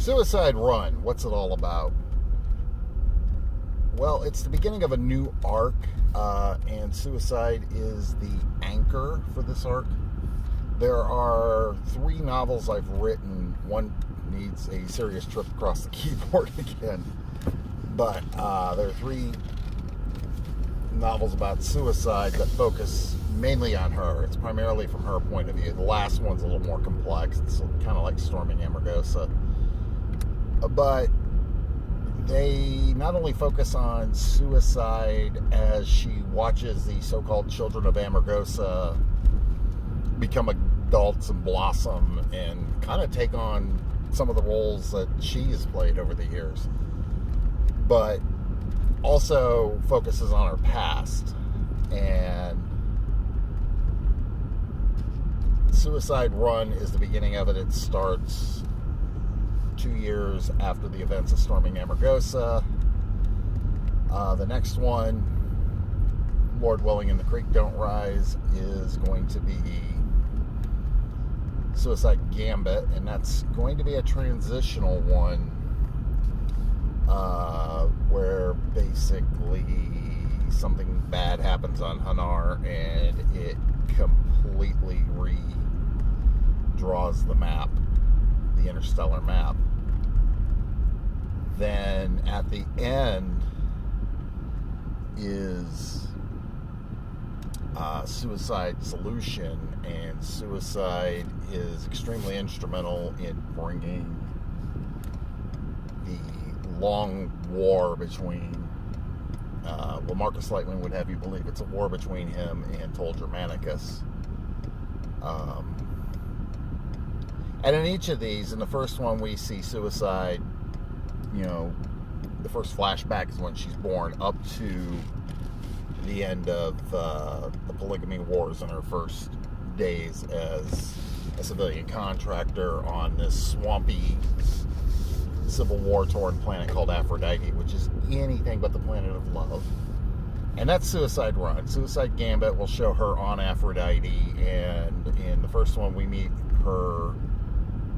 Suicide Run, what's it all about? Well, it's the beginning of a new arc, and suicide is the anchor for this arc. There are 3 novels I've written. One needs a serious trip across the keyboard again. But there are 3 novels about suicide that focus mainly on her. It's primarily from her point of view. The last one's a little more complex. It's kind of like Storming Amargosa. But they not only focus on suicide as she watches the so-called children of Amargosa become adults and blossom and kind of take on some of the roles that she has played over the years, but also focuses on her past. And Suicide Run is the beginning of it. It starts 2 years after the events of Storming Amargosa. The next one, Lord Willing and the Creek Don't Rise, is going to be Suicide Gambit, and that's going to be a transitional one where basically something bad happens on Hanar and it completely redraws the map, the interstellar map. Then at the end is Suicide Solution, and Suicide is extremely instrumental in bringing the long war between Marcus Lightwing would have you believe it's a war between him and Tol Germanicus. And in each of these, in the first one we see Suicide, the first flashback is when she's born, up to the end of the polygamy wars in her first days as a civilian contractor on this swampy, Civil War torn planet called Aphrodite, which is anything but the planet of love. And that's Suicide Run. Suicide Gambit will show her on Aphrodite, and in the first one we meet her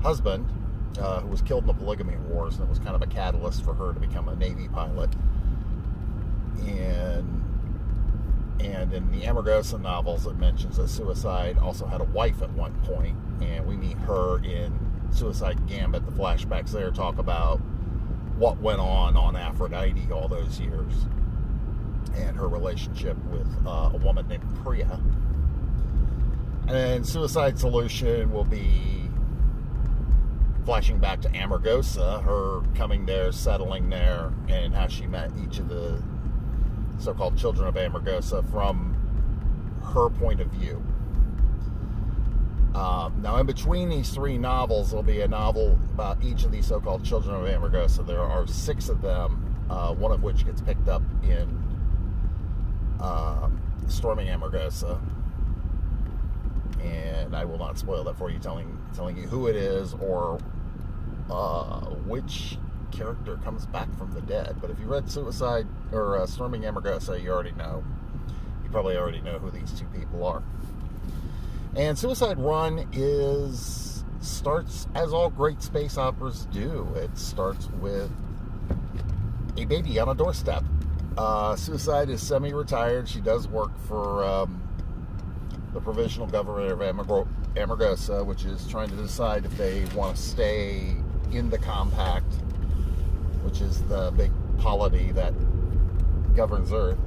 husband, who was killed in the polygamy wars, and it was kind of a catalyst for her to become a Navy pilot. And in the Amargosa novels, it mentions that Suicide also had a wife at one point, and we meet her in Suicide Gambit. The flashbacks there talk about what went on Aphrodite all those years, and her relationship with a woman named Priya. And then Suicide Solution will be flashing back to Amargosa, her coming there, settling there, and how she met each of the so-called children of Amargosa from her point of view. Now, in between these 3 novels, there'll be a novel about each of these so-called children of Amargosa. There are 6 of them, one of which gets picked up in Storming Amargosa. And I will not spoil that for you, telling you who it is or which character comes back from the dead. But if you read Suicide or Storming Amargosa, you already know. You probably already know who these 2 people are. And Suicide Run starts as all great space operas do. It starts with a baby on a doorstep. Suicide is semi-retired. She does work for the provisional government of Amargosa, which is trying to decide if they want to stay in the compact, which is the big polity that governs Earth,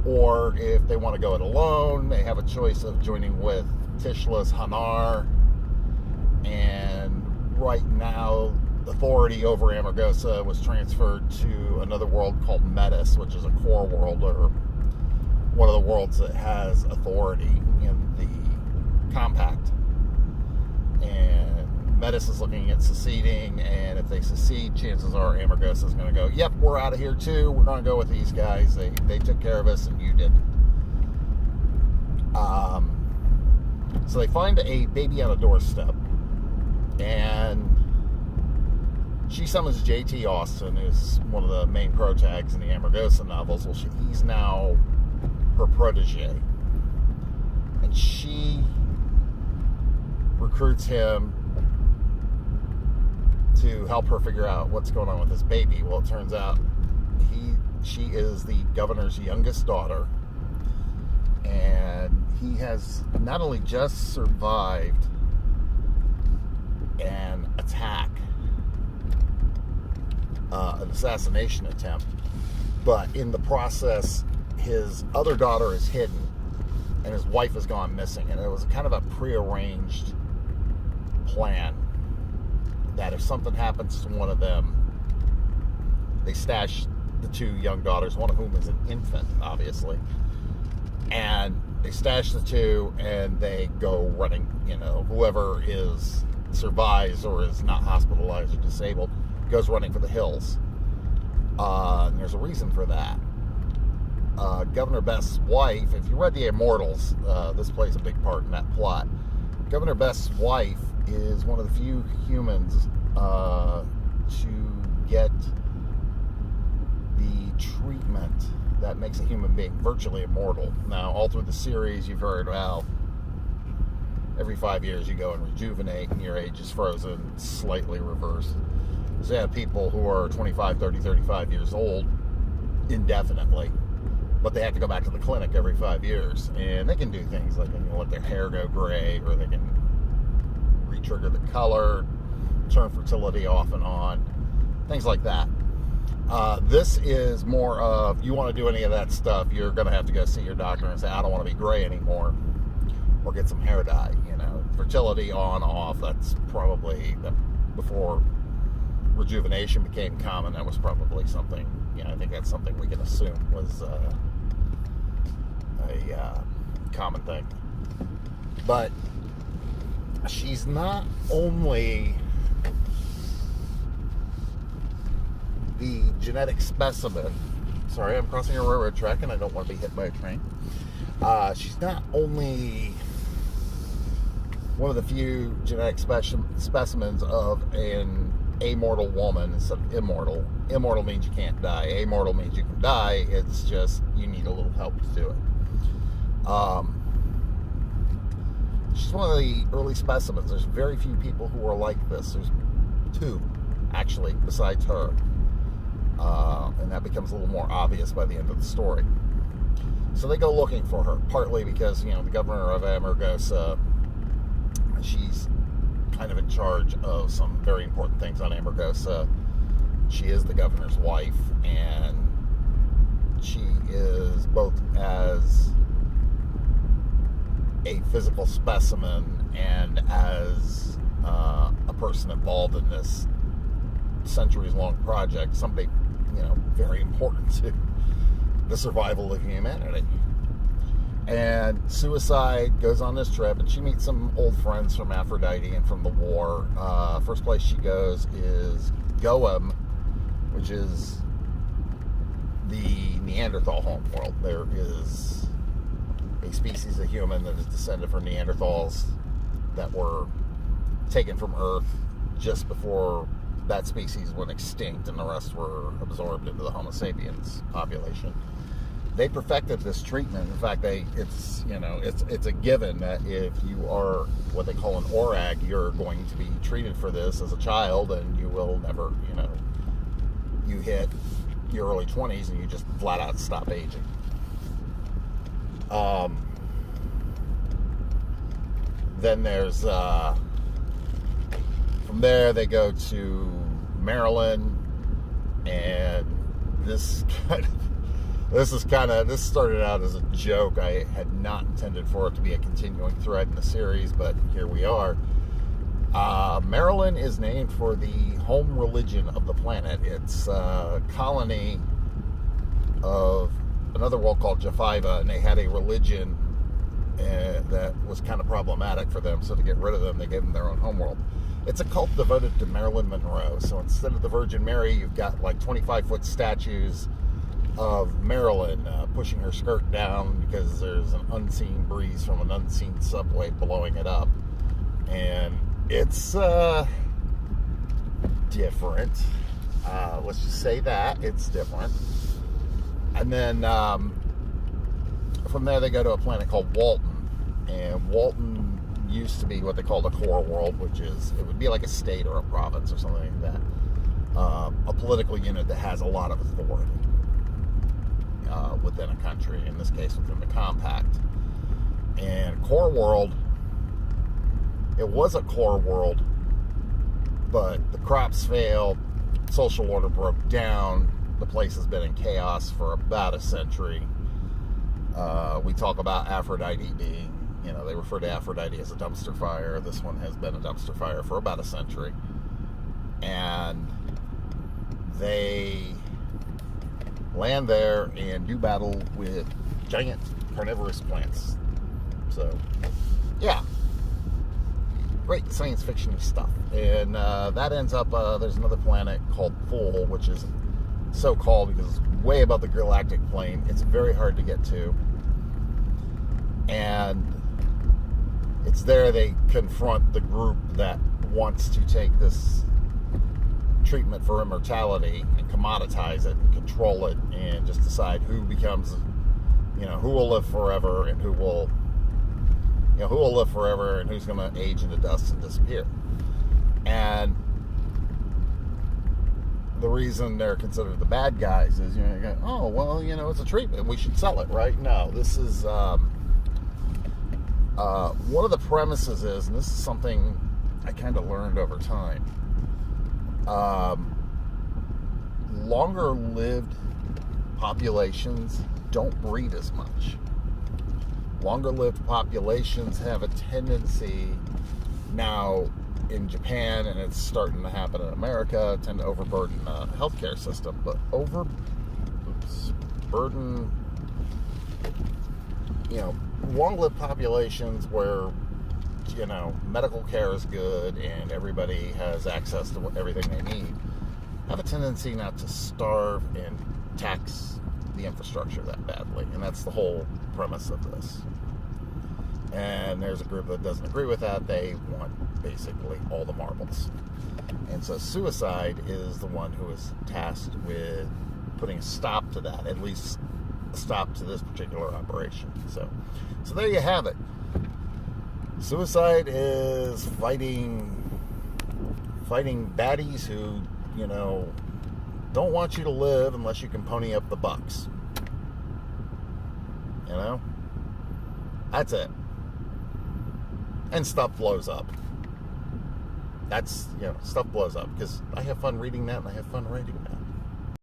or if they want to go it alone. They have a choice of joining with Tishla's Hanar, and right now authority over Amargosa was transferred to another world called Metis, which is a core world, or one of the worlds that has authority in the compact. And Metis is looking at seceding, and if they secede, chances are Amargosa is going to go, yep, we're out of here too, we're going to go with these guys, they took care of us and you didn't. So they find a baby on a doorstep, and she summons J.T. Austin, who's one of the main protags in the Amargosa novels. Well, he's now her protege, and she recruits him to help her figure out what's going on with this baby. Well, it turns out she is the governor's youngest daughter, and he has not only just survived an attack, an assassination attempt, but in the process, his other daughter is hidden, and his wife has gone missing. And it was kind of a prearranged plan that if something happens to one of them, they stash the two young daughters, one of whom is an infant, obviously, and they stash the two, and they go running. Whoever survives or is not hospitalized or disabled goes running for the hills. And there's a reason for that. Governor Best's wife, if you read the Immortals, this plays a big part in that plot. Governor Best's wife is one of the few humans to get the treatment that makes a human being virtually immortal. Now, all through the series, you've heard, well, every 5 years you go and rejuvenate and your age is frozen, slightly reversed. So you have people who are 25, 30, 35 years old indefinitely, but they have to go back to the clinic every 5 years. And they can do things like they can let their hair go gray, or they can re-trigger the color, turn fertility off and on, things like that. This is more of, you want to do any of that stuff, you're going to have to go see your doctor and say, I don't want to be gray anymore, or get some hair dye. Fertility on, off, that's probably, before rejuvenation became common, that was probably something, I think that's something we can assume was a common thing. But she's not only the genetic specimen. Sorry, I'm crossing a railroad track and I don't want to be hit by a train. She's not only one of the few genetic specimens of an amortal woman instead of immortal. Immortal means you can't die. Amortal means you can die. It's just you need a little help to do it. She's one of the early specimens. There's very few people who are like this. There's two, actually, besides her. And that becomes a little more obvious by the end of the story. So they go looking for her, partly because, the governor of Amargosa, she's kind of in charge of some very important things on Amargosa. She is the governor's wife, and she is both as a physical specimen and as a person involved in this centuries-long project, somebody, very important to the survival of humanity. And Suicide goes on this trip, and she meets some old friends from Aphrodite and from the war. First place she goes is Goem, which is the Neanderthal homeworld. There is a species of human that is descended from Neanderthals that were taken from Earth just before that species went extinct, and the rest were absorbed into the Homo sapiens population. They perfected this treatment. In fact, it's a given that if you are what they call an ORAG, you're going to be treated for this as a child, and you will never, you hit your early 20s and you just flat out stop aging. Then there's from there they go to Maryland, and this started out as a joke. I had not intended for it to be a continuing thread in the series, but here we are. Maryland is named for the home religion of the planet. It's a colony of another world called Japhiva, and they had a religion that was kind of problematic for them, so to get rid of them, they gave them their own homeworld. It's a cult devoted to Marilyn Monroe, so instead of the Virgin Mary, you've got like 25-foot statues of Marilyn pushing her skirt down because there's an unseen breeze from an unseen subway blowing it up. And it's different. Let's just say that. It's different. And then from there they go to a planet called Walton. And Walton used to be what they called a core world, which is, it would be like a state or a province or something like that. A political unit that has a lot of authority within a country, in this case within the compact. And core world, it was a core world, but the crops failed, social order broke down, the place has been in chaos for about a century. We talk about Aphrodite being, they refer to Aphrodite as a dumpster fire. This one has been a dumpster fire for about a century. And they land there and do battle with giant carnivorous plants. So, yeah. Great science fiction stuff. And that ends up, there's another planet called Thule, which is so called because it's way above the galactic plane. It's very hard to get to. And it's there they confront the group that wants to take this treatment for immortality and commoditize it and control it and just decide who becomes, who will live forever and who will live forever and who's going to age into dust and disappear. And the reason they're considered the bad guys is, you go, oh, well, it's a treatment, we should sell it, right? No, this is, one of the premises is, and this is something I kind of learned over time, longer lived populations don't breed as much. Longer lived populations have a tendency now in Japan, and it's starting to happen in America, tend to overburden the healthcare system, but burden, long-lived populations where, medical care is good and everybody has access to everything they need, have a tendency not to starve and tax the infrastructure that badly. And that's the whole premise of this. And there's a group that doesn't agree with that. They want basically all the marbles. And so Suicide is the one who is tasked with putting a stop to that, at least a stop to this particular operation. So there you have it. Suicide is fighting baddies who, don't want you to live unless you can pony up the bucks. That's it. And stuff blows up. That's, stuff blows up because I have fun reading that and I have fun writing that.